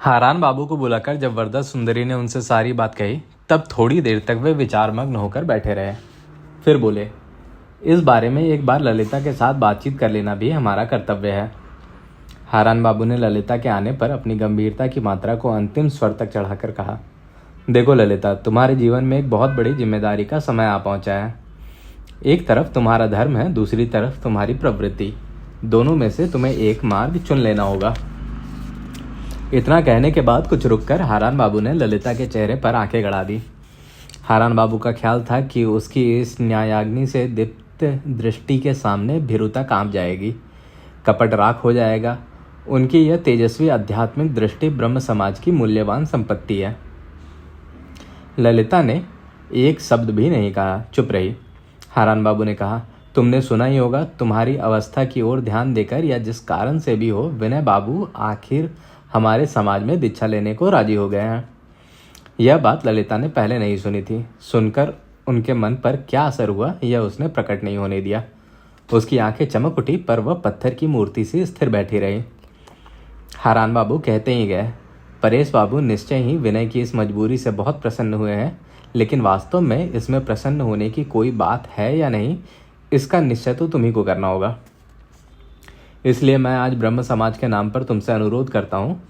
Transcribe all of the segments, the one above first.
हारान बाबू को बुलाकर जब वरदा सुंदरी ने उनसे सारी बात कही तब थोड़ी देर तक वे विचारमग्न होकर बैठे रहे। फिर बोले, इस बारे में एक बार ललिता के साथ बातचीत कर लेना भी हमारा कर्तव्य है। हारान बाबू ने ललिता के आने पर अपनी गंभीरता की मात्रा को अंतिम स्वर तक चढ़ाकर कहा, देखो ललिता, तुम्हारे जीवन में एक बहुत बड़ी जिम्मेदारी का समय आ पहुंचा है। एक तरफ तुम्हारा धर्म है, दूसरी तरफ तुम्हारी प्रवृत्ति। दोनों में से तुम्हें एक मार्ग चुन लेना होगा। इतना कहने के बाद कुछ रुककर हारान बाबू ने ललिता के चेहरे पर आंखें गड़ा दी। हारान बाबू का ख्याल था कि उसकी इस न्यायाग्नि से दीप्त दृष्टि के सामने भीरुता कांप जाएगी, कपट राख हो जाएगा। उनकी यह तेजस्वी आध्यात्मिक दृष्टि ब्रह्म समाज की मूल्यवान संपत्ति है। ललिता ने एक शब्द भी नहीं कहा, चुप रही। हारान बाबू ने कहा, तुमने सुना ही होगा, तुम्हारी अवस्था की ओर ध्यान देकर या जिस कारण से भी हो, विनय बाबू आखिर हमारे समाज में दीक्षा लेने को राजी हो गए हैं। यह बात ललिता ने पहले नहीं सुनी थी। सुनकर उनके मन पर क्या असर हुआ यह उसने प्रकट नहीं होने दिया। उसकी आंखें चमक उठी पर वह पत्थर की मूर्ति सी स्थिर बैठी रही। हारान बाबू कहते ही गए, परेश बाबू निश्चय ही विनय की इस मजबूरी से बहुत प्रसन्न हुए हैं, लेकिन वास्तव में इसमें प्रसन्न होने की कोई बात है या नहीं, इसका निश्चय तो तुम्ही को करना होगा। इसलिए मैं आज ब्रह्म समाज के नाम पर तुमसे अनुरोध करता हूँ,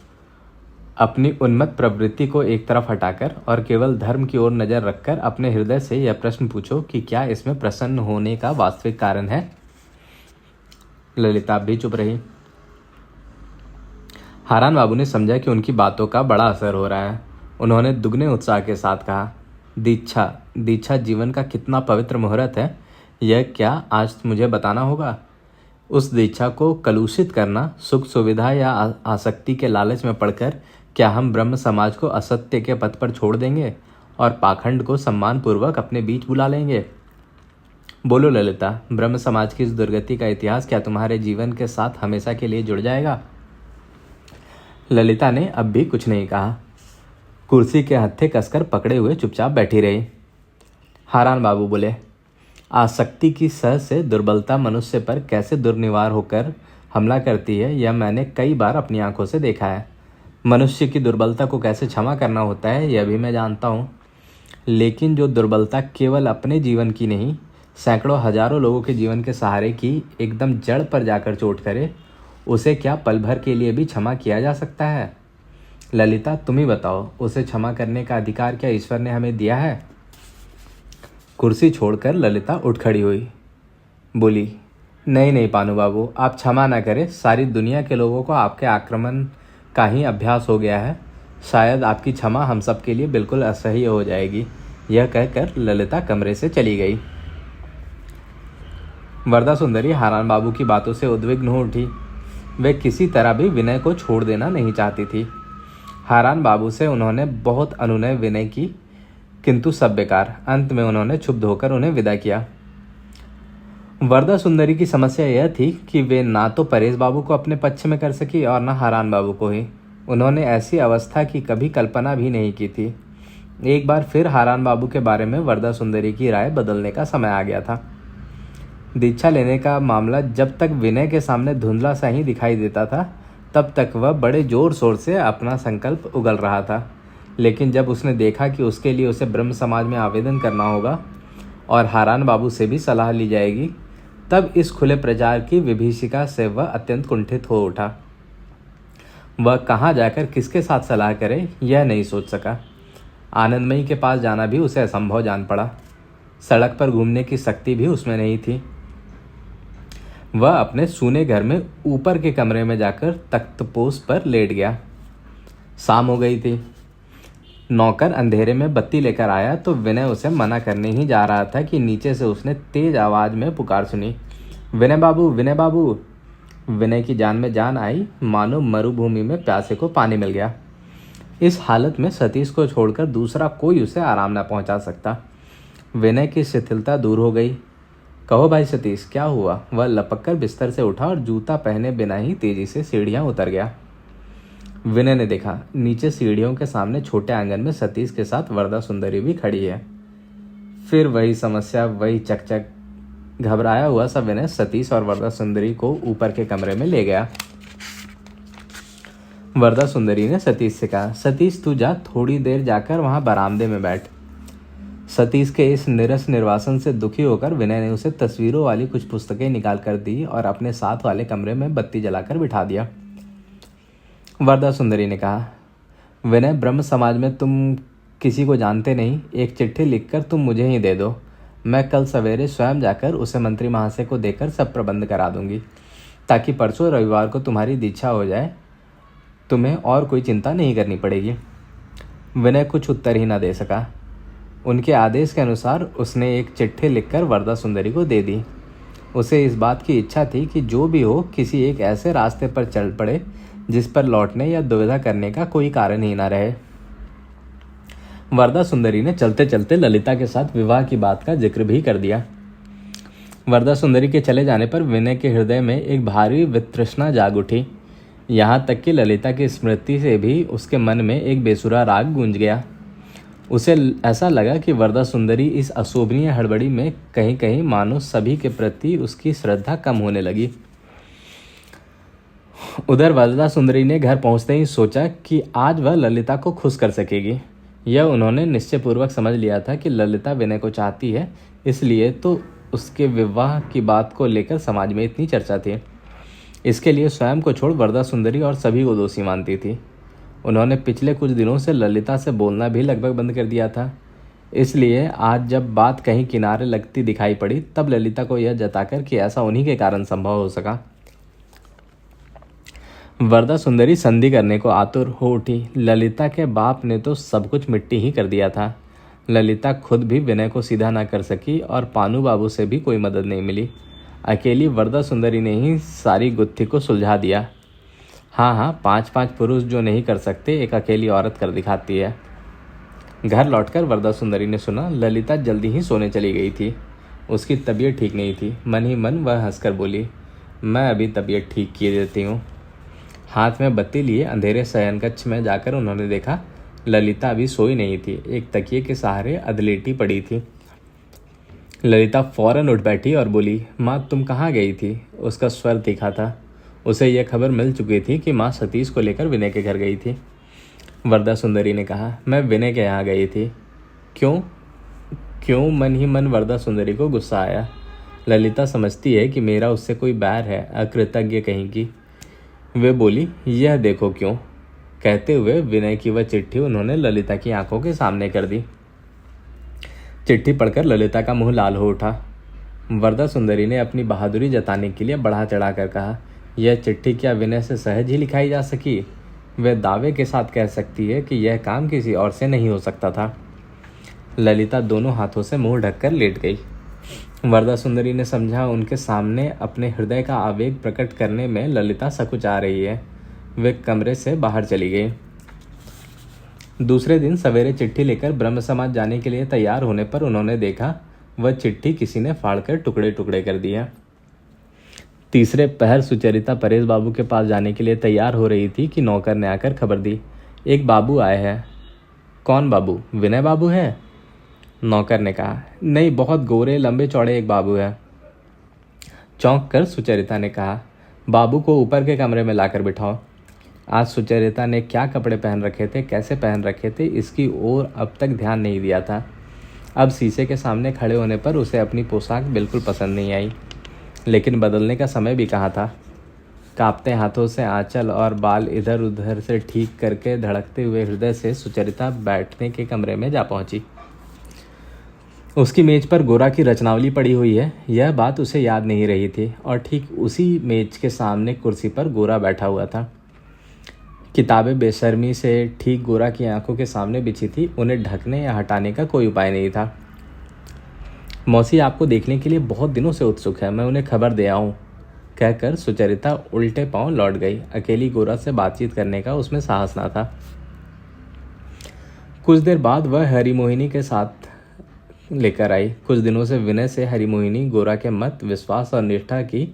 अपनी उन्मत्त प्रवृत्ति को एक तरफ हटाकर और केवल धर्म की ओर नजर रखकर अपने हृदय से यह प्रश्न पूछो कि क्या इसमें प्रसन्न होने का वास्तविक कारण है। ललिता भी चुप रही। हारान बाबू ने समझा कि उनकी बातों का बड़ा असर हो रहा है। उन्होंने दुगने उत्साह के साथ कहा, दीक्षा जीवन का कितना पवित्र मुहूर्त है, यह क्या आज मुझे बताना होगा। उस दीक्षा को कलुषित करना, सुख सुविधा या आसक्ति के लालच में पड़कर क्या हम ब्रह्म समाज को असत्य के पथ पर छोड़ देंगे और पाखंड को सम्मानपूर्वक अपने बीच बुला लेंगे। बोलो ललिता, ब्रह्म समाज की इस दुर्गति का इतिहास क्या तुम्हारे जीवन के साथ हमेशा के लिए जुड़ जाएगा। ललिता ने अब भी कुछ नहीं कहा। कुर्सी के हत्थे कसकर पकड़े हुए चुपचाप बैठी रही। हारान बाबू बोले, आसक्ति की सह से दुर्बलता मनुष्य पर कैसे दुर्निवार होकर हमला करती है, यह मैंने कई बार अपनी आंखों से देखा है। मनुष्य की दुर्बलता को कैसे क्षमा करना होता है यह भी मैं जानता हूँ, लेकिन जो दुर्बलता केवल अपने जीवन की नहीं, सैकड़ों हजारों लोगों के जीवन के सहारे की एकदम जड़ पर जाकर चोट करे, उसे क्या पल भर के लिए भी क्षमा किया जा सकता है। ललिता, तुम ही बताओ, उसे क्षमा करने का अधिकार क्या ईश्वर ने हमें दिया है। कुर्सी छोड़कर ललिता उठ खड़ी हुई, बोली, नहीं पानू बाबू, आप क्षमा न करें। सारी दुनिया के लोगों को आपके आक्रमण का ही अभ्यास हो गया है। शायद आपकी क्षमा हम सब के लिए बिल्कुल असह्य हो जाएगी। यह कहकर ललिता कमरे से चली गई। वरदा सुंदरी हारान बाबू की बातों से उद्विग्न हो उठी। वे किसी तरह भी विनय को छोड़ देना नहीं चाहती थी। हारान बाबू से उन्होंने बहुत अनुनय विनय की, किंतु सब बेकार। अंत में उन्होंने क्षुब्ध होकर उन्हें विदा किया। वरदा सुंदरी की समस्या यह थी कि वे ना तो परेश बाबू को अपने पक्ष में कर सकी और ना हारान बाबू को ही। उन्होंने ऐसी अवस्था की कभी कल्पना भी नहीं की थी। एक बार फिर हारान बाबू के बारे में वरदा सुंदरी की राय बदलने का समय आ गया था। दीक्षा लेने का मामला जब तक विनय के सामने धुंधला सा ही दिखाई देता था, तब तक वह बड़े जोर शोर से अपना संकल्प उगल रहा था। लेकिन जब उसने देखा कि उसके लिए उसे ब्रह्म समाज में आवेदन करना होगा और हारान बाबू से भी सलाह ली जाएगी, तब इस खुले प्रचार की विभीषिका से वह अत्यंत कुंठित हो उठा। वह कहाँ जाकर किसके साथ सलाह करे यह नहीं सोच सका। आनंदमयी के पास जाना भी उसे असंभव जान पड़ा। सड़क पर घूमने की शक्ति भी उसमें नहीं थी। वह अपने सूने घर में ऊपर के कमरे में जाकर तख्तपोश पर लेट गया। शाम हो गई थी। नौकर अंधेरे में बत्ती लेकर आया तो विनय उसे मना करने ही जा रहा था कि नीचे से उसने तेज आवाज में पुकार सुनी, विनय बाबू, विनय बाबू। विनय की जान में जान आई, मानो मरुभूमि में प्यासे को पानी मिल गया। इस हालत में सतीश को छोड़कर दूसरा कोई उसे आराम न पहुंचा सकता। विनय की शिथिलता दूर हो गई। कहो भाई सतीश, क्या हुआ। वह लपककर बिस्तर से उठा और जूता पहने बिना ही तेजी से सीढ़ियां उतर गया। विनय ने देखा, नीचे सीढ़ियों के सामने छोटे आंगन में सतीश के साथ वरदा सुंदरी भी खड़ी है। फिर वही समस्या, वही चकचक। घबराया हुआ सा विनय सतीश और वरदा सुंदरी को ऊपर के कमरे में ले गया। वरदा सुंदरी ने सतीश से कहा, सतीश तू जा, थोड़ी देर जाकर वहां बरामदे में बैठ। सतीश के इस निरस निर्वासन से दुखी होकर विनय ने उसे तस्वीरों वाली कुछ पुस्तकें निकाल कर दी और अपने साथ वाले कमरे में बत्ती जलाकर बिठा दिया। वरदा सुंदरी ने कहा, विनय, ब्रह्म समाज में तुम किसी को जानते नहीं, एक चिट्ठी लिखकर तुम मुझे ही दे दो। मैं कल सवेरे स्वयं जाकर उसे मंत्री महाशय को देकर सब प्रबंध करा दूंगी, ताकि परसों रविवार को तुम्हारी दीक्षा हो जाए। तुम्हें और कोई चिंता नहीं करनी पड़ेगी। विनय कुछ उत्तर ही न दे सका। उनके आदेश के अनुसार उसने एक चिट्ठी लिखकर वरदा सुंदरी को दे दी। उसे इस बात की इच्छा थी कि जो भी हो, किसी एक ऐसे रास्ते पर चल पड़े जिस पर लौटने या दुविधा करने का कोई कारण ही न रहे। वरदा सुंदरी ने चलते चलते ललिता के साथ विवाह की बात का जिक्र भी कर दिया। वरदा सुंदरी के चले जाने पर विनय के हृदय में एक भारी वितृष्णा जाग उठी। यहाँ तक कि ललिता की स्मृति से भी उसके मन में एक बेसुरा राग गूंज गया। उसे ऐसा लगा कि वरदा सुंदरी इस अशोभनीय हड़बड़ी में कहीं कहीं मानो सभी के प्रति उसकी श्रद्धा कम होने लगी। उधर वरदा सुंदरी ने घर पहुंचते ही सोचा कि आज वह ललिता को खुश कर सकेगी। यह उन्होंने निश्चयपूर्वक समझ लिया था कि ललिता विनय को चाहती है, इसलिए तो उसके विवाह की बात को लेकर समाज में इतनी चर्चा थी। इसके लिए स्वयं को छोड़ वरदा सुंदरी और सभी को दोषी मानती थी। उन्होंने पिछले कुछ दिनों से ललिता से बोलना भी लगभग बंद कर दिया था। इसलिए आज जब बात कहीं किनारे लगती दिखाई पड़ी, तब ललिता को यह जताकर कि ऐसा उन्हीं के कारण संभव हो सका, वरदा सुंदरी संधि करने को आतुर हो उठी। ललिता के बाप ने तो सब कुछ मिट्टी ही कर दिया था। ललिता खुद भी विनय को सीधा ना कर सकी और पानू बाबू से भी कोई मदद नहीं मिली। अकेली वरदा सुंदरी ने ही सारी गुत्थी को सुलझा दिया। हाँ, 5-5 पुरुष जो नहीं कर सकते, एक अकेली औरत कर दिखाती है। घर लौटकर वरदा सुंदरी ने सुना ललिता जल्दी ही सोने चली गई थी। उसकी तबीयत ठीक नहीं थी। मन ही मन वह हंसकर बोली, मैं अभी तबीयत ठीक किए देती हूँ। हाथ में बत्ती लिए अंधेरे शयन कक्ष में जाकर उन्होंने देखा ललिता अभी सोई नहीं थी, एक तकिए के सहारे अधलेटी पड़ी थी। ललिता फौरन उठ बैठी और बोली, माँ तुम कहाँ गई थी? उसका स्वर तीखा था। उसे यह खबर मिल चुकी थी कि माँ सतीश को लेकर विनय के घर गई थी। वरदा सुंदरी ने कहा, मैं विनय के यहाँ गई थी। क्यों? मन ही मन वरदा सुंदरी को गुस्सा आया। ललिता समझती है कि मेरा उससे कोई बैर है, अकृतज्ञ कहेगी। वे बोली, यह देखो क्यों। कहते हुए विनय की वह चिट्ठी उन्होंने ललिता की आंखों के सामने कर दी। चिट्ठी पढ़कर ललिता का मुंह लाल हो उठा। वरदा सुंदरी ने अपनी बहादुरी जताने के लिए बढ़ा चढ़ा कर कहा, यह चिट्ठी क्या विनय से सहज ही लिखाई जा सकी? वह दावे के साथ कह सकती है कि यह काम किसी और से नहीं हो सकता था। ललिता दोनों हाथों से मुंह ढककर लेट गई। वरदा सुंदरी ने समझा उनके सामने अपने हृदय का आवेग प्रकट करने में ललिता सकुचा रही है। वे कमरे से बाहर चली गई। दूसरे दिन सवेरे चिट्ठी लेकर ब्रह्म समाज जाने के लिए तैयार होने पर उन्होंने देखा वह चिट्ठी किसी ने फाड़कर टुकड़े टुकड़े कर दिया। तीसरे पहर सुचरिता परेश बाबू के पास जाने के लिए तैयार हो रही थी कि नौकर ने आकर खबर दी, एक बाबू आए हैं। कौन बाबू? विनय बाबू है? नौकर ने कहा, नहीं, बहुत गोरे लंबे चौड़े एक बाबू है। चौंक कर सुचरिता ने कहा, बाबू को ऊपर के कमरे में लाकर बिठाओ। आज सुचरिता ने क्या कपड़े पहन रखे थे, कैसे पहन रखे थे, इसकी ओर अब तक ध्यान नहीं दिया था। अब शीशे के सामने खड़े होने पर उसे अपनी पोशाक बिल्कुल पसंद नहीं आई, लेकिन बदलने का समय भी कहाँ था। कांपते हाथों से आंचल और बाल इधर उधर से ठीक करके धड़कते हुए हृदय से सुचरिता बैठने के कमरे में जा पहुंची। उसकी मेज पर गोरा की रचनावली पड़ी हुई है, यह बात उसे याद नहीं रही थी, और ठीक उसी मेज के सामने कुर्सी पर गोरा बैठा हुआ था। किताबें बेशर्मी से ठीक गोरा की आंखों के सामने बिछी थी। उन्हें ढकने या हटाने का कोई उपाय नहीं था। मौसी आपको देखने के लिए बहुत दिनों से उत्सुक है, मैं उन्हें खबर दे आऊं, कहकर सुचरिता उल्टे पांव लौट गई। अकेली गोरा से बातचीत करने का उसमें साहस ना था। कुछ देर बाद वह हरिमोहिनी के साथ लेकर आई। कुछ दिनों से विनय से हरिमोहिनी गोरा के मत, विश्वास और निष्ठा की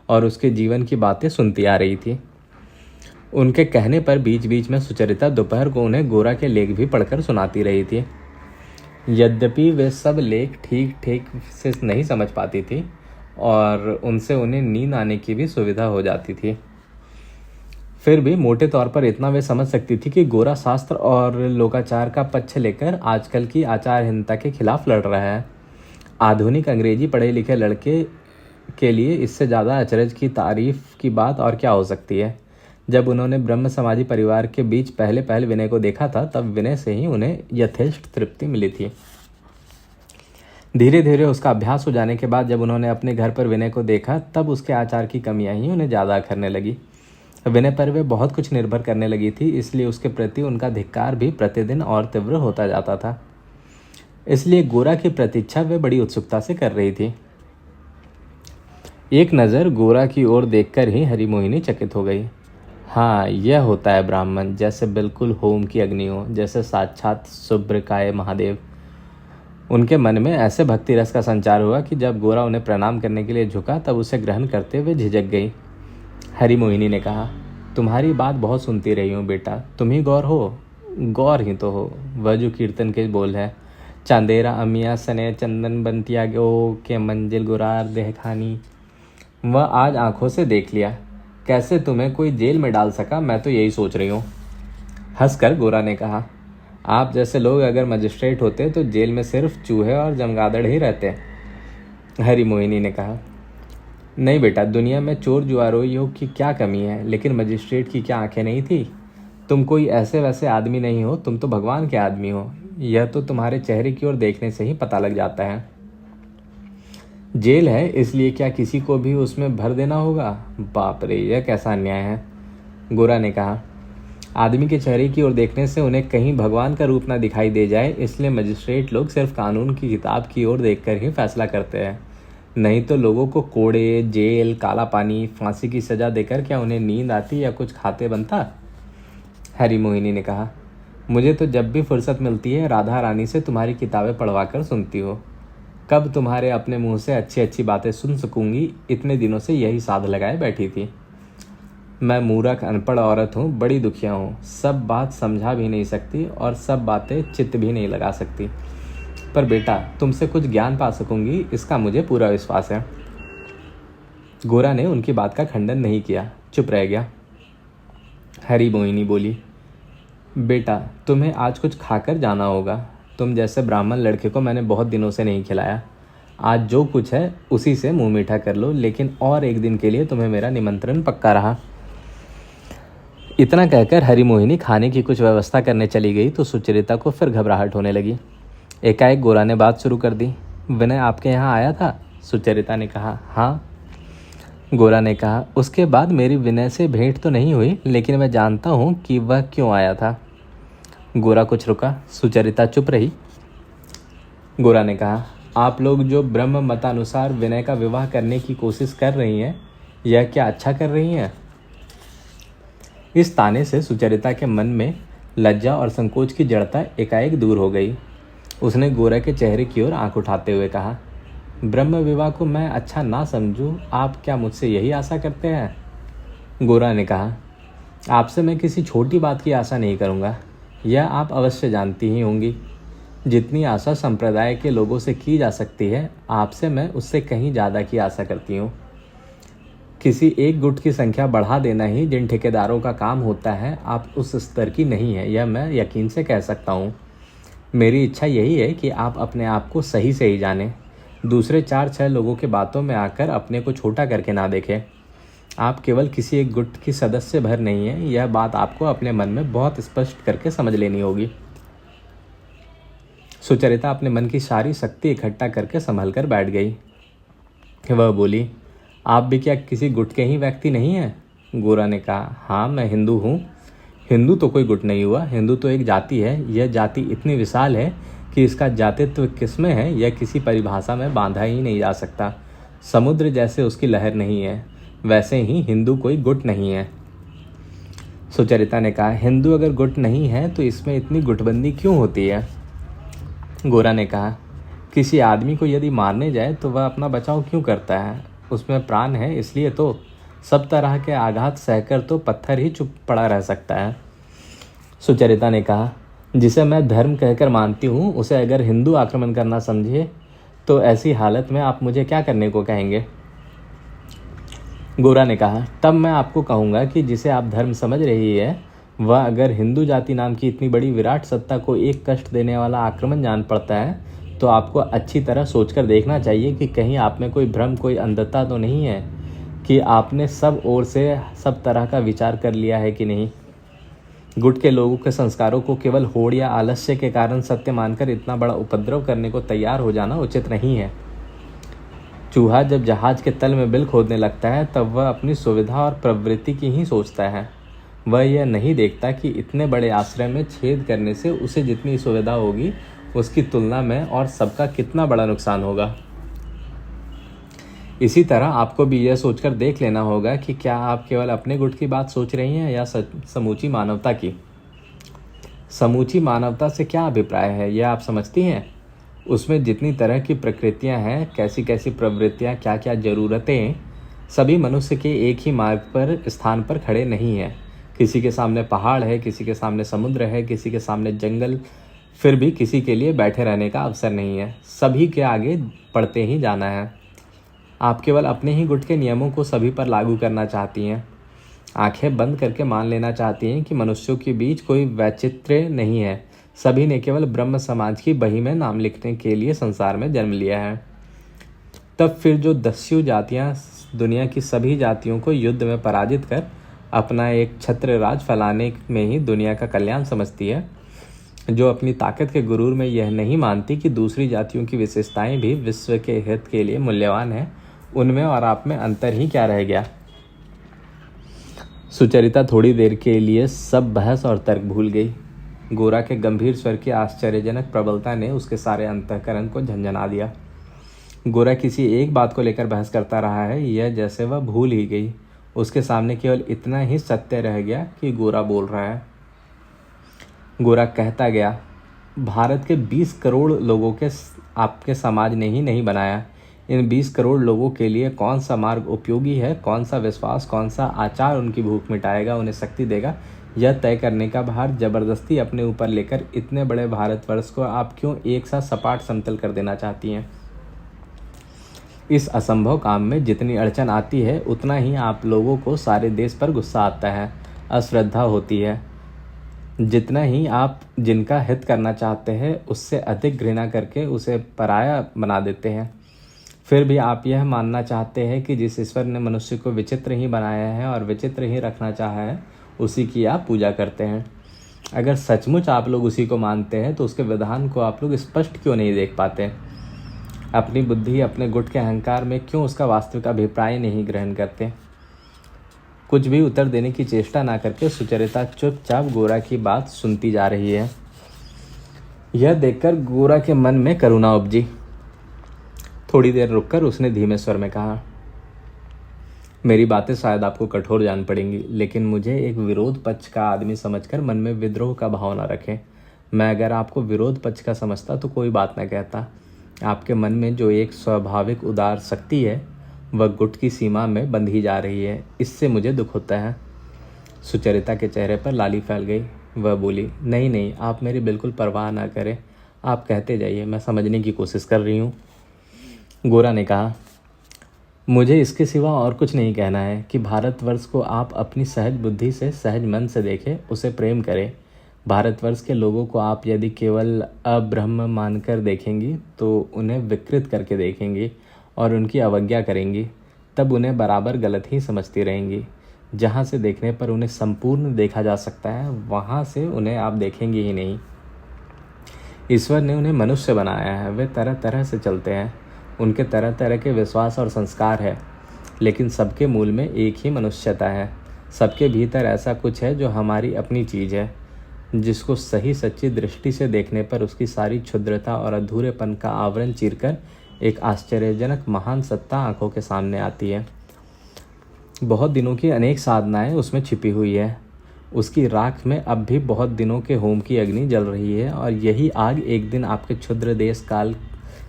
और उसके जीवन की बातें सुनती आ रही थी। उनके कहने पर बीच बीच में सुचरिता दोपहर को उन्हें गोरा के लेख भी पढ़कर सुनाती रही थी। यद्यपि वे सब लेख ठीक ठीक से नहीं समझ पाती थी और उनसे उन्हें नींद आने की भी सुविधा हो जाती थी। फिर भी मोटे तौर पर इतना वे समझ सकती थी कि गोरा शास्त्र और लोकाचार का पक्ष लेकर आजकल की आचारहीनता के खिलाफ लड़ रहा है। आधुनिक अंग्रेजी पढ़े लिखे लड़के के लिए इससे ज़्यादा अचरज की तारीफ की बात और क्या हो सकती है। जब उन्होंने ब्रह्म समाजी परिवार के बीच पहले पहल विनय को देखा था, तब विनय से ही उन्हें यथेष्ट तृप्ति मिली थी। धीरे धीरे उसका अभ्यास हो जाने के बाद जब उन्होंने अपने घर पर विनय को देखा, तब उसके आचार की कमियां ही उन्हें ज़्यादा अखरने लगी। विनय पर वे बहुत कुछ निर्भर करने लगी थी, इसलिए उसके प्रति उनका धिक्कार भी प्रतिदिन और तीव्र होता जाता था। इसलिए गोरा की प्रतीक्षा वे बड़ी उत्सुकता से कर रही थी। एक नज़र गोरा की ओर देखकर ही हरिमोहिनी चकित हो गई। हाँ, यह होता है ब्राह्मण, जैसे बिल्कुल होम की अग्नि हो, जैसे साक्षात सुब्रकाय महादेव। उनके मन में ऐसे भक्ति रस का संचार हुआ कि जब गोरा उन्हें प्रणाम करने के लिए झुका, तब उसे ग्रहण करते हुए झिझक गई। हरिमोहिनी ने कहा, तुम्हारी बात बहुत सुनती रही हूँ बेटा, तुम ही गौर हो। गौर ही तो हो, वह जो कीर्तन के बोल है, चांदेरा अमिया सने चंदन बंतिया गो के मंजिल गुरार देह खानी। वह आज आंखों से देख लिया। कैसे तुम्हें कोई जेल में डाल सका, मैं तो यही सोच रही हूँ। हंसकर गोरा ने कहा, आप जैसे लोग अगर मजिस्ट्रेट होते तो जेल में सिर्फ चूहे और चमगादड़ ही रहते। हरिमोहिनी ने कहा, नहीं बेटा, दुनिया में चोर जुआरों की क्या कमी है, लेकिन मजिस्ट्रेट की क्या आंखें नहीं थी। तुम कोई ऐसे वैसे आदमी नहीं हो, तुम तो भगवान के आदमी हो। यह तो तुम्हारे चेहरे की ओर देखने से ही पता लग जाता है। जेल है, इसलिए क्या किसी को भी उसमें भर देना होगा? बाप रे, यह कैसा अन्याय है। गोरा ने कहा, आदमी के चेहरे की ओर देखने से उन्हें कहीं भगवान का रूप ना दिखाई दे जाए, इसलिए मजिस्ट्रेट लोग सिर्फ कानून की किताब की ओर देखकर ही फैसला करते हैं। नहीं तो लोगों को कोड़े, जेल, काला पानी, फांसी की सजा देकर क्या उन्हें नींद आती या कुछ खाते बनता? हरिमोहिनी ने कहा, मुझे तो जब भी फुर्सत मिलती है राधा रानी से तुम्हारी किताबें पढ़वा कर सुनती हो। कब तुम्हारे अपने मुंह से अच्छी अच्छी बातें सुन सकूंगी, इतने दिनों से यही साध लगाए बैठी थी। मैं मूर्ख अनपढ़ औरत हूँ, बड़ी दुखिया हूँ, सब बात समझा भी नहीं सकती और सब बातें चित्त भी नहीं लगा सकती। पर बेटा, तुमसे कुछ ज्ञान पा सकूंगी, इसका मुझे पूरा विश्वास है। गोरा ने उनकी बात का खंडन नहीं किया, चुप रह गया। हरिमोहिनी बोली, बेटा, तुम्हें आज कुछ खाकर जाना होगा। तुम जैसे ब्राह्मण लड़के को मैंने बहुत दिनों से नहीं खिलाया। आज जो कुछ है उसी से मुंह मीठा कर लो, लेकिन और एक दिन के लिए तुम्हें मेरा निमंत्रण पक्का रहा। इतना कहकर हरिमोहिनी खाने की कुछ व्यवस्था करने चली गई तो सुचरिता को फिर घबराहट होने लगी। एकाएक गोरा ने बात शुरू कर दी, विनय आपके यहाँ आया था? सुचरिता ने कहा, हाँ। गोरा ने कहा, उसके बाद मेरी विनय से भेंट तो नहीं हुई, लेकिन मैं जानता हूँ कि वह क्यों आया था। गोरा कुछ रुका, सुचरिता चुप रही। गोरा ने कहा, आप लोग जो ब्रह्म मतानुसार विनय का विवाह करने की कोशिश कर रही हैं, यह क्या अच्छा कर रही हैं? इस ताने से सुचरिता के मन में लज्जा और संकोच की जड़ता एकाएक दूर हो गई। उसने गोरा के चेहरे की ओर आंख उठाते हुए कहा, ब्रह्म विवाह को मैं अच्छा ना समझूं, आप क्या मुझसे यही आशा करते हैं? गोरा ने कहा, आपसे मैं किसी छोटी बात की आशा नहीं करूंगा, यह आप अवश्य जानती ही होंगी। जितनी आशा संप्रदाय के लोगों से की जा सकती है, आपसे मैं उससे कहीं ज़्यादा की आशा करती हूँ। किसी एक गुट की संख्या बढ़ा देना ही जिन ठेकेदारों का काम होता है, आप उस स्तर की नहीं है, यह मैं यकीन से कह सकता हूँ। मेरी इच्छा यही है कि आप अपने आप को सही से ही जानें, दूसरे 4-6 लोगों के बातों में आकर अपने को छोटा करके ना देखें। आप केवल किसी एक गुट की सदस्य भर नहीं है, यह बात आपको अपने मन में बहुत स्पष्ट करके समझ लेनी होगी। सुचरिता अपने मन की सारी शक्ति इकट्ठा करके संभल कर बैठ गई। वह बोली, आप भी क्या किसी गुट के ही व्यक्ति नहीं हैं? गोरा ने कहा, हाँ, मैं हिंदू हूँ। हिंदू तो कोई गुट नहीं हुआ, हिंदू तो एक जाति है। यह जाति इतनी विशाल है कि इसका जातित्व किसमें है यह किसी परिभाषा में बांधा ही नहीं जा सकता। समुद्र जैसे उसकी लहर नहीं है, वैसे ही हिंदू कोई गुट नहीं है। सुचरिता ने कहा, हिंदू अगर गुट नहीं है तो इसमें इतनी गुटबंदी क्यों होती है? गोरा ने कहा, किसी आदमी को यदि मारने जाए तो वह अपना बचाव क्यों करता है? उसमें प्राण है, इसलिए तो। सब तरह के आघात सहकर तो पत्थर ही चुप पड़ा रह सकता है। सुचरिता ने कहा, जिसे मैं धर्म कहकर मानती हूँ, उसे अगर हिंदू आक्रमण करना समझे तो ऐसी हालत में आप मुझे क्या करने को कहेंगे? गोरा ने कहा, तब मैं आपको कहूँगा कि जिसे आप धर्म समझ रही है वह अगर हिंदू जाति नाम की इतनी बड़ी विराट सत्ता को एक कष्ट देने वाला आक्रमण जान पड़ता है तो आपको अच्छी तरह सोचकर देखना चाहिए कि कहीं आप में कोई भ्रम, कोई अंधता तो नहीं है कि आपने सब ओर से सब तरह का विचार कर लिया है कि नहीं। गुट के लोगों के संस्कारों को केवल होड़ या आलस्य के कारण सत्य मानकर इतना बड़ा उपद्रव करने को तैयार हो जाना उचित नहीं है। चूहा जब जहाज के तल में बिल खोदने लगता है तब वह अपनी सुविधा और प्रवृत्ति की ही सोचता है। वह यह नहीं देखता कि इतने बड़े आश्रय में छेद करने से उसे जितनी सुविधा होगी उसकी तुलना में और सबका कितना बड़ा नुकसान होगा। इसी तरह आपको भी यह सोचकर देख लेना होगा कि क्या आप केवल अपने गुट की बात सोच रही हैं या समूची मानवता की। समूची मानवता से क्या अभिप्राय है यह आप समझती हैं? उसमें जितनी तरह की प्रकृतियां हैं, कैसी कैसी प्रवृत्तियां, क्या क्या ज़रूरतें, सभी मनुष्य के एक ही मार्ग पर स्थान पर खड़े नहीं हैं। किसी के सामने पहाड़ है, किसी के सामने समुद्र है, किसी के सामने जंगल, फिर भी किसी के लिए बैठे रहने का अवसर नहीं है। सभी के आगे बढ़ते ही जाना है। आप केवल अपने ही गुट के नियमों को सभी पर लागू करना चाहती हैं। आंखें बंद करके मान लेना चाहती हैं कि मनुष्यों के बीच कोई वैचित्र्य नहीं है। सभी ने केवल ब्रह्म समाज की बही में नाम लिखने के लिए संसार में जन्म लिया है। तब फिर जो दस्यु जातियां दुनिया की सभी जातियों को युद्ध में पराजित कर अपना एक छत्र राज फैलाने में ही दुनिया का कल्याण समझती है, जो अपनी ताकत के गुरूर में यह नहीं मानती कि दूसरी जातियों की विशेषताएं भी विश्व के हित के लिए मूल्यवान है, उनमें और आप में अंतर ही क्या रह गया। सुचरिता थोड़ी देर के लिए सब बहस और तर्क भूल गई। गोरा के गंभीर स्वर की आश्चर्यजनक प्रबलता ने उसके सारे अंतःकरण को झंझना दिया। गोरा किसी एक बात को लेकर बहस करता रहा है, यह जैसे वह भूल ही गई। उसके सामने केवल इतना ही सत्य रह गया कि गोरा बोल रहा है। गोरा कहता गया, भारत के 20 करोड़ लोगों के आपके समाज ने ही नहीं बनाया। इन 20 करोड़ लोगों के लिए कौन सा मार्ग उपयोगी है, कौन सा विश्वास, कौन सा आचार उनकी भूख मिटाएगा, उन्हें शक्ति देगा, यह तय करने का भार जबरदस्ती अपने ऊपर लेकर इतने बड़े भारतवर्ष को आप क्यों एक साथ सपाट समतल कर देना चाहती हैं? इस असंभव काम में जितनी अड़चन आती है उतना ही आप लोगों को सारे देश पर गुस्सा आता है, अश्रद्धा होती है। जितना ही आप जिनका हित करना चाहते हैं उससे अधिक घृणा करके उसे पराया बना देते हैं। फिर भी आप यह मानना चाहते हैं कि जिस ईश्वर ने मनुष्य को विचित्र ही बनाया है और विचित्र ही रखना चाहा है उसी की आप पूजा करते हैं। अगर सचमुच आप लोग उसी को मानते हैं तो उसके विधान को आप लोग स्पष्ट क्यों नहीं देख पाते? अपनी बुद्धि, अपने गुट के अहंकार में क्यों उसका वास्तविक अभिप्राय नहीं ग्रहण करते? कुछ भी उत्तर देने की चेष्टा ना करके सुचरिता चुपचाप गोरा की बात सुनती जा रही है। यह देखकर गोरा के मन में करुणा उपजी। थोड़ी देर रुककर उसने धीमे स्वर में कहा, मेरी बातें शायद आपको कठोर जान पड़ेंगी, लेकिन मुझे एक विरोध पक्ष का आदमी समझकर मन में विद्रोह का भाव न रखें। मैं अगर आपको विरोध पक्ष का समझता तो कोई बात न कहता। आपके मन में जो एक स्वाभाविक उदार शक्ति है वह गुट की सीमा में बंधी जा रही है, इससे मुझे दुख होता है। सुचरिता के चेहरे पर लाली फैल गई। वह बोली, नहीं नहीं, आप मेरी बिल्कुल परवाह ना करें, आप कहते जाइए, मैं समझने की कोशिश कर रही हूँ। गोरा ने कहा, मुझे इसके सिवा और कुछ नहीं कहना है कि भारतवर्ष को आप अपनी सहज बुद्धि से, सहज मन से देखें, उसे प्रेम करें। भारतवर्ष के लोगों को आप यदि केवल अब्रह्म मानकर देखेंगी तो उन्हें विकृत करके देखेंगी और उनकी अवज्ञा करेंगी, तब उन्हें बराबर गलत ही समझती रहेंगी। जहाँ से देखने पर उन्हें संपूर्ण देखा जा सकता है वहाँ से उन्हें आप देखेंगे ही नहीं। ईश्वर ने उन्हें मनुष्य बनाया है, वे तरह तरह से चलते हैं, उनके तरह तरह के विश्वास और संस्कार है, लेकिन सबके मूल में एक ही मनुष्यता है। सबके भीतर ऐसा कुछ है जो हमारी अपनी चीज़ है, जिसको सही सच्ची दृष्टि से देखने पर उसकी सारी क्षुद्रता और अधूरेपन का आवरण चीरकर एक आश्चर्यजनक महान सत्ता आंखों के सामने आती है। बहुत दिनों की अनेक साधनाएं उसमें छिपी हुई है। उसकी राख में अब भी बहुत दिनों के होम की अग्नि जल रही है और यही आग एक दिन आपके क्षुद्र देश काल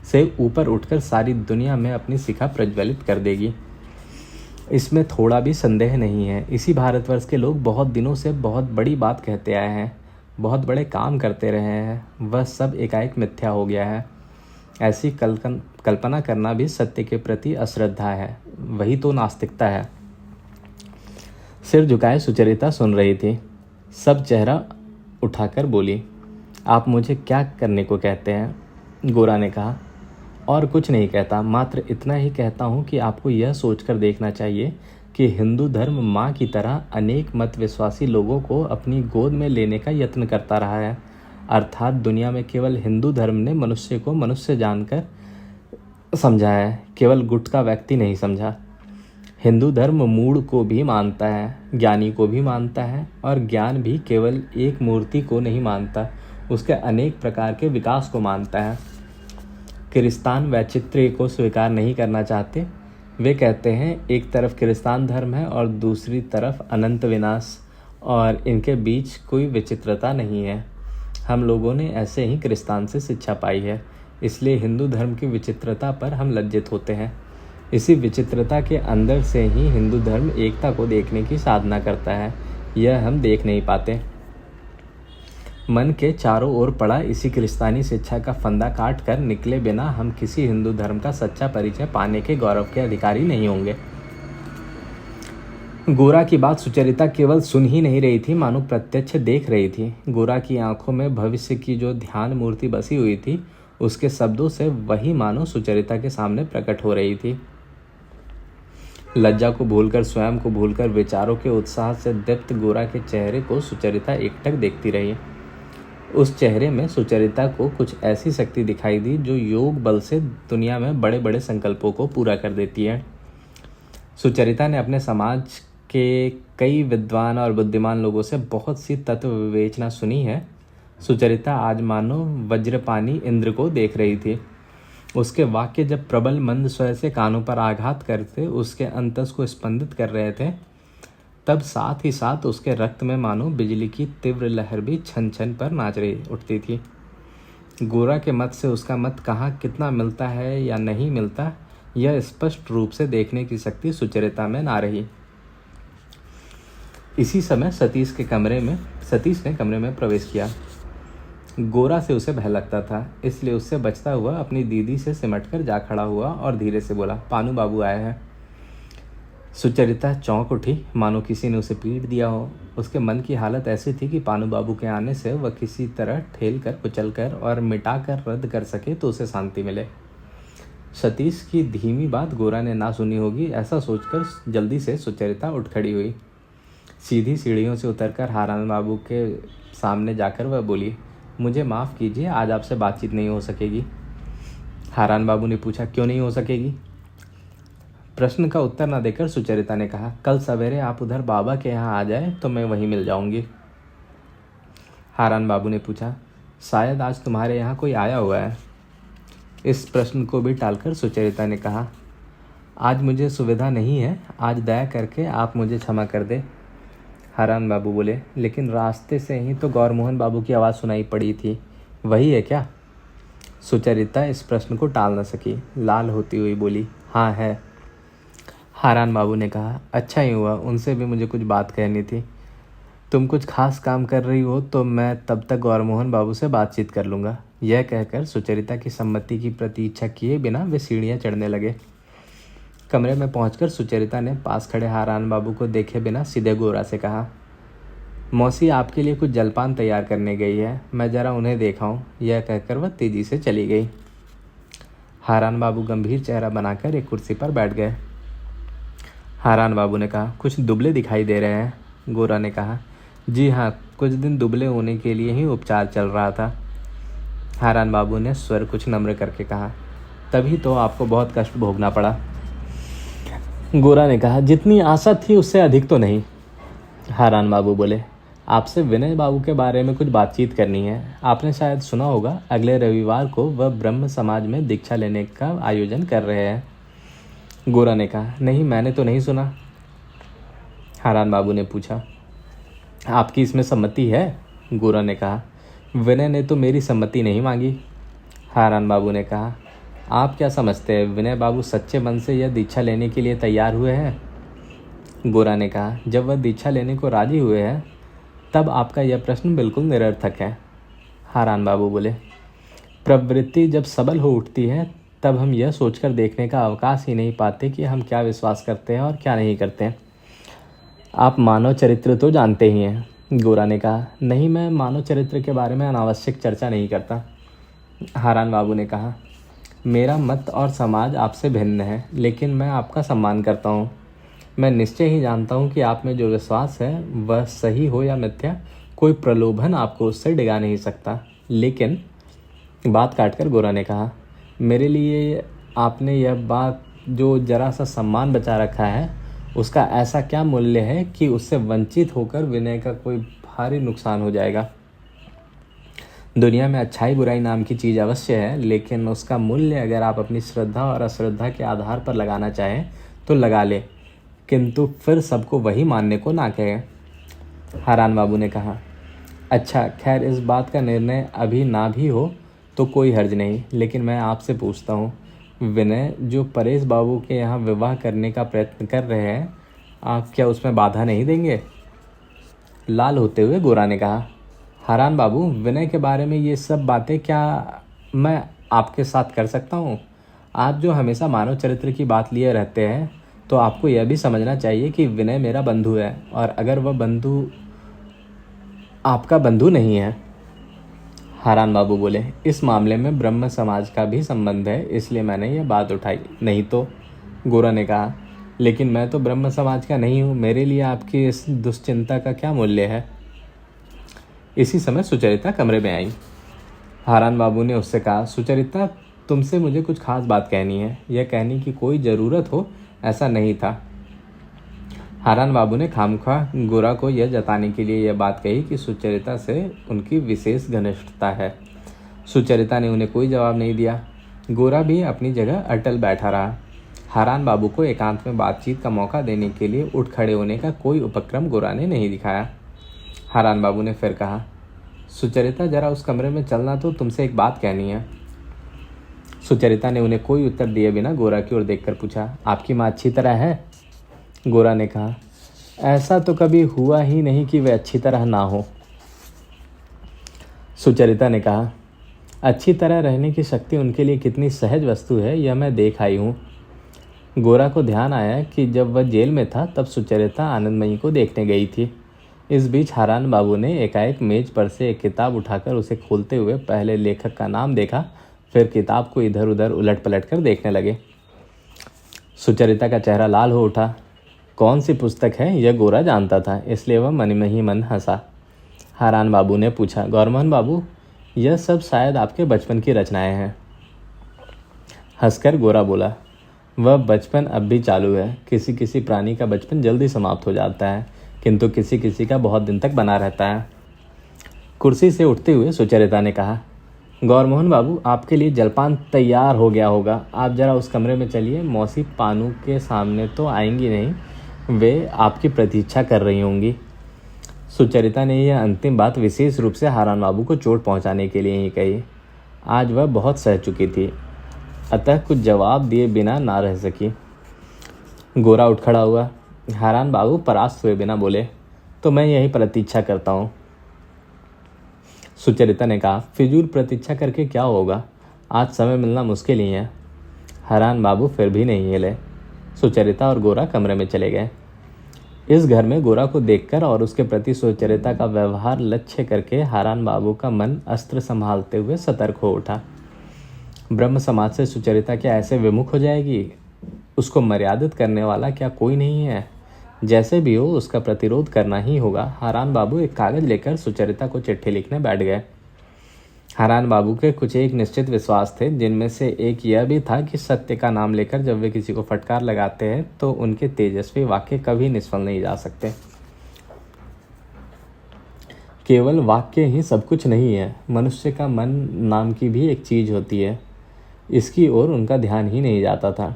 से ऊपर उठकर सारी दुनिया में अपनी शिखा प्रज्वलित कर देगी। इसमें थोड़ा भी संदेह नहीं है। इसी भारतवर्ष के लोग बहुत दिनों से बहुत बड़ी बात कहते आए हैं, बहुत बड़े काम करते रहे हैं, वह सब एकाएक मिथ्या हो गया है। ऐसी कल्पना करना भी सत्य के प्रति अश्रद्धा है, वही तो नास्तिकता है। सिर झुकाए सुचरिता सुन रही थी। सब चेहरा उठाकर बोली, आप मुझे क्या करने को कहते हैं? गोरा ने कहा, और कुछ नहीं कहता, मात्र इतना ही कहता हूँ कि आपको यह सोचकर देखना चाहिए कि हिंदू धर्म माँ की तरह अनेक मत विश्वासी लोगों को अपनी गोद में लेने का यत्न करता रहा है। अर्थात दुनिया में केवल हिंदू धर्म ने मनुष्य को मनुष्य जानकर समझा है, केवल गुट का व्यक्ति नहीं समझा। हिंदू धर्म मूढ़ को भी मानता है, ज्ञानी को भी मानता है, और ज्ञान भी केवल एक मूर्ति को नहीं मानता, उसके अनेक प्रकार के विकास को मानता है। किरिस्तान वैचित्र्य को स्वीकार नहीं करना चाहते। वे कहते हैं एक तरफ किरिस्तान धर्म है और दूसरी तरफ अनंत विनाश, और इनके बीच कोई विचित्रता नहीं है। हम लोगों ने ऐसे ही किरिस्तान से शिक्षा पाई है, इसलिए हिंदू धर्म की विचित्रता पर हम लज्जित होते हैं। इसी विचित्रता के अंदर से ही हिंदू धर्म एकता को देखने की साधना करता है, यह हम देख नहीं पाते। मन के चारों ओर पड़ा इसी किरिस्तानी शिक्षा का फंदा काट कर निकले बिना हम किसी हिंदू धर्म का सच्चा परिचय पाने के गौरव के अधिकारी नहीं होंगे। गोरा की बात सुचरिता केवल सुन ही नहीं रही थी, मानो प्रत्यक्ष देख रही थी। गोरा की आंखों में भविष्य की जो ध्यान मूर्ति बसी हुई थी, उसके शब्दों से वही मानो सुचरिता के सामने प्रकट हो रही थी। लज्जा को भूलकर, स्वयं को भूलकर, विचारों के उत्साह से दीप्त गोरा के चेहरे को सुचरिता एकटक देखती रही। उस चेहरे में सुचरिता को कुछ ऐसी शक्ति दिखाई दी जो योग बल से दुनिया में बड़े बड़े संकल्पों को पूरा कर देती है। सुचरिता ने अपने समाज के कई विद्वान और बुद्धिमान लोगों से बहुत सी तत्व विवेचना सुनी है। सुचरिता आज मानो वज्रपानी इंद्र को देख रही थी। उसके वाक्य जब प्रबल मंद स्वर से कानों पर आघात करते उसके अंतस को स्पंदित कर रहे थे, तब साथ ही साथ उसके रक्त में मानो बिजली की तीव्र लहर भी छन छन पर नाच रही उठती थी। गोरा के मत से उसका मत कहाँ कितना मिलता है या नहीं मिलता, यह स्पष्ट रूप से देखने की शक्ति सुचरिता में ना रही। इसी समय सतीश ने कमरे में प्रवेश किया। गोरा से उसे भय लगता था, इसलिए उससे बचता हुआ अपनी दीदी से सिमटकर जा खड़ा हुआ और धीरे से बोला, पानू बाबू आए हैं। सुचरिता चौंक उठी, मानो किसी ने उसे पीट दिया हो। उसके मन की हालत ऐसी थी कि पानू बाबू के आने से वह किसी तरह ठेल कर, कुचल कर और मिटा कर रद्द कर सके तो उसे शांति मिले। सतीश की धीमी बात गोरा ने ना सुनी होगी, ऐसा सोचकर जल्दी से सुचरिता उठ खड़ी हुई। सीधी सीढ़ियों से उतरकर हारान बाबू के सामने जाकर वह बोली, मुझे माफ़ कीजिए, आज आपसे बातचीत नहीं हो सकेगी। हारान बाबू ने पूछा, क्यों नहीं हो सकेगी? प्रश्न का उत्तर न देकर सुचरिता ने कहा, कल सवेरे आप उधर बाबा के यहाँ आ जाए तो मैं वहीं मिल जाऊंगी। हारान बाबू ने पूछा, शायद आज तुम्हारे यहाँ कोई आया हुआ है? इस प्रश्न को भी टालकर सुचरिता ने कहा, आज मुझे सुविधा नहीं है, आज दया करके आप मुझे क्षमा कर दे। हारान बाबू बोले, लेकिन रास्ते से ही तो गौरमोहन बाबू की आवाज़ सुनाई पड़ी थी, वही है क्या? सुचरिता इस प्रश्न को टाल न सकी, लाल होती हुई बोली, हाँ है। हारान बाबू ने कहा, अच्छा ही हुआ, उनसे भी मुझे कुछ बात कहनी थी। तुम कुछ खास काम कर रही हो तो मैं तब तक गौरमोहन बाबू से बातचीत कर लूँगा। यह कहकर सुचरिता की सम्मति की प्रतीक्षा किए बिना वे सीढ़ियाँ चढ़ने लगे। कमरे में पहुंचकर सुचरिता ने पास खड़े हारान बाबू को देखे बिना सीधे गोरा से कहा, मौसी आपके लिए कुछ जलपान तैयार करने गई है, मैं ज़रा उन्हें देखाऊं। यह कहकर वह तेजी से चली गई। हारान बाबू गंभीर चेहरा बनाकर एक कुर्सी पर बैठ गए। हारान बाबू ने कहा, कुछ दुबले दिखाई दे रहे हैं। गोरा ने कहा, जी हाँ, कुछ दिन दुबले होने के लिए ही उपचार चल रहा था। हारान बाबू ने स्वर कुछ नम्र करके कहा, तभी तो आपको बहुत कष्ट भोगना पड़ा। गोरा ने कहा, जितनी आशा थी उससे अधिक तो नहीं। हारान बाबू बोले, आपसे विनय बाबू के बारे में कुछ बातचीत करनी है। आपने शायद सुना होगा, अगले रविवार को वह ब्रह्म समाज में दीक्षा लेने का आयोजन कर रहे हैं। गोरा ने कहा, नहीं, मैंने तो नहीं सुना। हारान बाबू ने पूछा, आपकी इसमें सम्मति है? गोरा ने कहा, विनय ने तो मेरी सम्मति नहीं मांगी। हारान बाबू ने कहा, आप क्या समझते हैं, विनय बाबू सच्चे मन से यह दीक्षा लेने के लिए तैयार हुए हैं? गोरा ने कहा, जब वह दीक्षा लेने को राजी हुए हैं तब आपका यह प्रश्न बिल्कुल निरर्थक है। हारान बाबू बोले, प्रवृत्ति जब सबल हो उठती है तब हम यह सोचकर देखने का अवकाश ही नहीं पाते कि हम क्या विश्वास करते हैं और क्या नहीं करते हैं। आप मानव चरित्र तो जानते ही हैं। गोरा ने कहा। नहीं, मैं मानव चरित्र के बारे में अनावश्यक चर्चा नहीं करता। हारान बाबू ने कहा। मेरा मत और समाज आपसे भिन्न है, लेकिन मैं आपका सम्मान करता हूँ। मैं निश्चय ही जानता हूँ कि आप में जो विश्वास है वह सही हो या मिथ्या, कोई प्रलोभन आपको उससे डिगा नहीं सकता। लेकिन बात काटकर गोरा ने कहा, मेरे लिए आपने यह बात जो जरा सा सम्मान बचा रखा है, उसका ऐसा क्या मूल्य है कि उससे वंचित होकर विनय का कोई भारी नुकसान हो जाएगा। दुनिया में अच्छाई बुराई नाम की चीज़ अवश्य है, लेकिन उसका मूल्य अगर आप अपनी श्रद्धा और अश्रद्धा के आधार पर लगाना चाहें तो लगा ले, किंतु फिर सबको वही मानने को ना कहें। हारान बाबू ने कहा। अच्छा, खैर इस बात का निर्णय अभी ना भी हो तो कोई हर्ज नहीं, लेकिन मैं आपसे पूछता हूँ, विनय जो परेश बाबू के यहाँ विवाह करने का प्रयत्न कर रहे हैं, आप क्या उसमें बाधा नहीं देंगे? लाल होते हुए गोरा ने कहा। हारान बाबू, विनय के बारे में ये सब बातें क्या मैं आपके साथ कर सकता हूँ? आप जो हमेशा मानव चरित्र की बात लिए रहते हैं, तो आपको यह भी समझना चाहिए कि विनय मेरा बंधु है, और अगर वह बंधु आपका बंधु नहीं है। हारान बाबू बोले, इस मामले में ब्रह्म समाज का भी संबंध है, इसलिए मैंने यह बात उठाई। नहीं तो? गोरा ने कहा। लेकिन मैं तो ब्रह्म समाज का नहीं हूँ, मेरे लिए आपकी इस दुश्चिंता का क्या मूल्य है? इसी समय सुचरिता कमरे में आई। हारान बाबू ने उससे कहा, सुचरिता, तुमसे मुझे कुछ खास बात कहनी है। यह कहने की कोई ज़रूरत हो ऐसा नहीं था। हारान बाबू ने खामख्वाह गोरा को यह जताने के लिए यह बात कही कि सुचरिता से उनकी विशेष घनिष्ठता है। सुचरिता ने उन्हें कोई जवाब नहीं दिया। गोरा भी अपनी जगह अटल बैठा रहा। हारान बाबू को एकांत में बातचीत का मौका देने के लिए उठ खड़े होने का कोई उपक्रम गोरा ने नहीं दिखाया। हारान बाबू ने फिर कहा, सुचरिता, जरा उस कमरे में चलना, तो तुमसे एक बात कहनी है। सुचरिता ने उन्हें कोई उत्तर दिए बिना गोरा की ओर देखकर पूछा, आपकी माँ अच्छी तरह है? गोरा ने कहा, ऐसा तो कभी हुआ ही नहीं कि वह अच्छी तरह ना हो। सुचरिता ने कहा, अच्छी तरह रहने की शक्ति उनके लिए कितनी सहज वस्तु है, यह मैं देख आई हूँ। गोरा को ध्यान आया कि जब वह जेल में था तब सुचरिता आनंदमयी को देखने गई थी। इस बीच हारान बाबू ने एकाएक मेज पर से एक किताब उठाकर उसे खोलते हुए पहले लेखक का नाम देखा, फिर किताब को इधर उधर उलट पलट कर देखने लगे। सुचरिता का चेहरा लाल हो उठा। कौन सी पुस्तक है यह गोरा जानता था, इसलिए वह मन में ही मन हंसा। हारान बाबू ने पूछा, गौरमोहन बाबू, यह सब शायद आपके बचपन की रचनाएं हैं। हंसकर गोरा बोला, वह बचपन अब भी चालू है। किसी किसी प्राणी का बचपन जल्दी समाप्त हो जाता है, किंतु किसी किसी का बहुत दिन तक बना रहता है। कुर्सी से उठते हुए सुचरिता ने कहा, गौरमोहन बाबू, आपके लिए जलपान तैयार हो गया होगा। आप जरा उस कमरे में चलिए। मौसी पानू के सामने तो आएंगी नहीं, वे आपकी प्रतीक्षा कर रही होंगी। सुचरिता ने यह अंतिम बात विशेष रूप से हारान बाबू को चोट पहुंचाने के लिए ही कही। आज वह बहुत सह चुकी थी, अतः कुछ जवाब दिए बिना ना रह सकी। गोरा उठ खड़ा हुआ। हारान बाबू परास्त हुए बिना बोले, तो मैं यही प्रतीक्षा करता हूँ। सुचरिता ने कहा, फिजूल प्रतीक्षा करके क्या होगा, आज समय मिलना मुश्किल ही है। हारान बाबू फिर भी नहीं हिले। सुचरिता और गोरा कमरे में चले गए। इस घर में गोरा को देखकर और उसके प्रति सुचरिता का व्यवहार लक्ष्य करके हारान बाबू का मन अस्त्र संभालते हुए सतर्क हो उठा। ब्रह्म समाज से सुचरिता क्या ऐसे विमुख हो जाएगी? उसको मर्यादित करने वाला क्या कोई नहीं है? जैसे भी हो, उसका प्रतिरोध करना ही होगा। हारान बाबू एक कागज लेकर सुचरिता को चिट्ठी लिखने बैठ गए। हारान बाबू के कुछ एक निश्चित विश्वास थे, जिनमें से एक यह भी था कि सत्य का नाम लेकर जब वे किसी को फटकार लगाते हैं तो उनके तेजस्वी वाक्य कभी निष्फल नहीं जा सकते। केवल वाक्य ही सब कुछ नहीं है, मनुष्य का मन नाम की भी एक चीज होती है। इसकी ओर उनका ध्यान ही नहीं जाता था।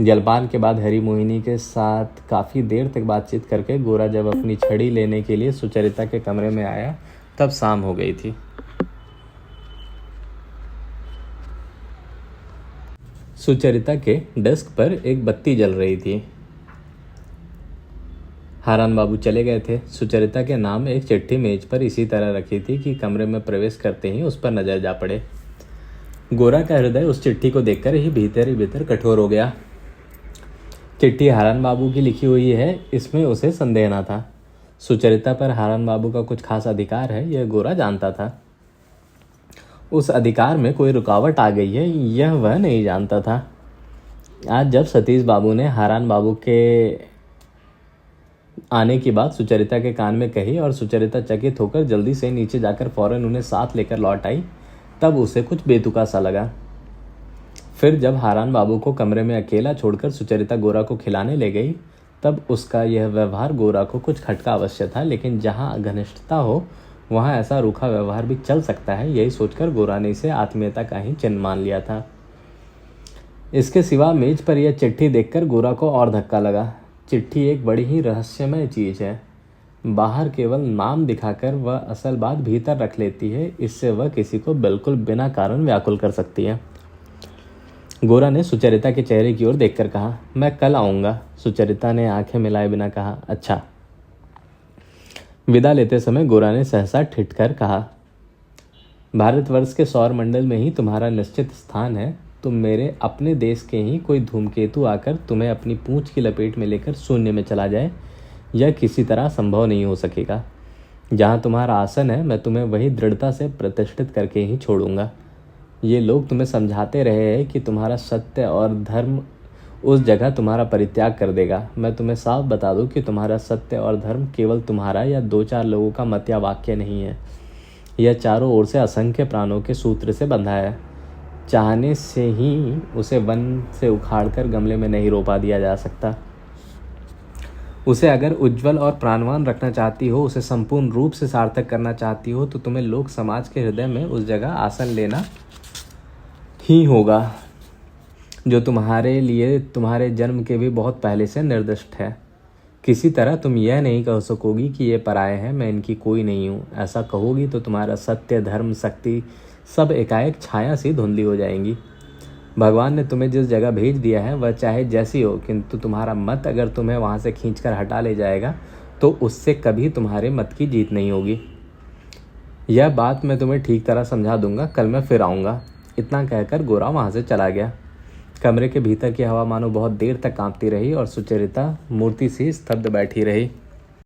जलपान के बाद हरी मोहिनी के साथ काफ़ी देर तक बातचीत करके गोरा जब अपनी छड़ी लेने के लिए सुचरिता के कमरे में आया तब शाम हो गई थी। सुचरिता के डेस्क पर एक बत्ती जल रही थी। हारान बाबू चले गए थे। सुचरिता के नाम एक चिट्ठी मेज पर इसी तरह रखी थी कि कमरे में प्रवेश करते ही उस पर नजर जा पड़े। गोरा का हृदय उस चिट्ठी को देखकर ही भीतर कठोर हो गया। चिट्ठी हारान बाबू की लिखी हुई है, इसमें उसे संदेह न था। सुचरिता पर हारान बाबू का कुछ खास अधिकार है, यह गोरा जानता था। उस अधिकार में कोई रुकावट आ गई है, यह वह नहीं जानता था। आज जब सतीश बाबू ने हारान बाबू के आने की बात सुचरिता के कान में कही और सुचरिता चकित होकर जल्दी से नीचे जाकर फौरन उन्हें साथ लेकर लौट आई, तब उसे कुछ बेतुका सा लगा। फिर जब हारान बाबू को कमरे में अकेला छोड़कर सुचरिता गोरा को खिलाने ले गई, तब उसका यह व्यवहार गोरा को कुछ खटका अवश्य था, लेकिन जहाँ घनिष्ठता हो वहाँ ऐसा रूखा व्यवहार भी चल सकता है, यही सोचकर गोरा ने इसे आत्मीयता का ही चिन्ह मान लिया था। इसके सिवा मेज पर यह चिट्ठी देखकर गोरा को और धक्का लगा। चिट्ठी एक बड़ी ही रहस्यमय चीज़ है। बाहर केवल नाम दिखाकर वह असल बात भीतर रख लेती है, इससे वह किसी को बिल्कुल बिना कारण व्याकुल कर सकती है। गोरा ने सुचरिता के चेहरे की ओर देखकर कहा, मैं कल आऊँगा। सुचरिता ने आंखें मिलाए बिना कहा, अच्छा। विदा लेते समय गोरा ने सहसा ठिठ कर कहा, भारतवर्ष के सौर मंडल में ही तुम्हारा निश्चित स्थान है। तुम मेरे अपने देश के ही कोई धूमकेतु आकर तुम्हें अपनी पूंछ की लपेट में लेकर शून्य में चला जाए, यह किसी तरह संभव नहीं हो सकेगा। जहाँ तुम्हारा आसन है, मैं तुम्हें वही दृढ़ता से प्रतिष्ठित करके ही छोड़ूंगा। ये लोग तुम्हें समझाते रहे हैं कि तुम्हारा सत्य और धर्म उस जगह तुम्हारा परित्याग कर देगा। मैं तुम्हें साफ बता दूं कि तुम्हारा सत्य और धर्म केवल तुम्हारा या दो चार लोगों का मत या वाक्य नहीं है। यह चारों ओर से असंख्य प्राणों के सूत्र से बंधा है। चाहने से ही उसे वन से उखाड़कर गमले में नहीं रोपा दिया जा सकता। उसे अगर उज्जवल और प्राणवान रखना चाहती हो, उसे संपूर्ण रूप से सार्थक करना चाहती हो, तो तुम्हें लोक समाज के हृदय में उस जगह आसन लेना ही होगा, जो तुम्हारे लिए तुम्हारे जन्म के भी बहुत पहले से निर्दिष्ट है। किसी तरह तुम यह नहीं कह सकोगी कि ये पराये हैं, मैं इनकी कोई नहीं हूँ। ऐसा कहोगी तो तुम्हारा सत्य, धर्म, शक्ति सब एकाएक छाया सी धुंधली हो जाएंगी। भगवान ने तुम्हें जिस जगह भेज दिया है वह चाहे जैसी हो, किंतु तुम्हारा मत अगर तुम्हें वहाँ से खींचकर हटा ले जाएगा तो उससे कभी तुम्हारे मत की जीत नहीं होगी। यह बात मैं तुम्हें ठीक तरह समझा दूंगा, कल मैं फिर आऊँगा। इतना कहकर गोरा वहाँ से चला गया। कमरे के भीतर की हवा मानो बहुत देर तक कांपती रही और सुचरिता मूर्ति सी स्तब्ध बैठी रही।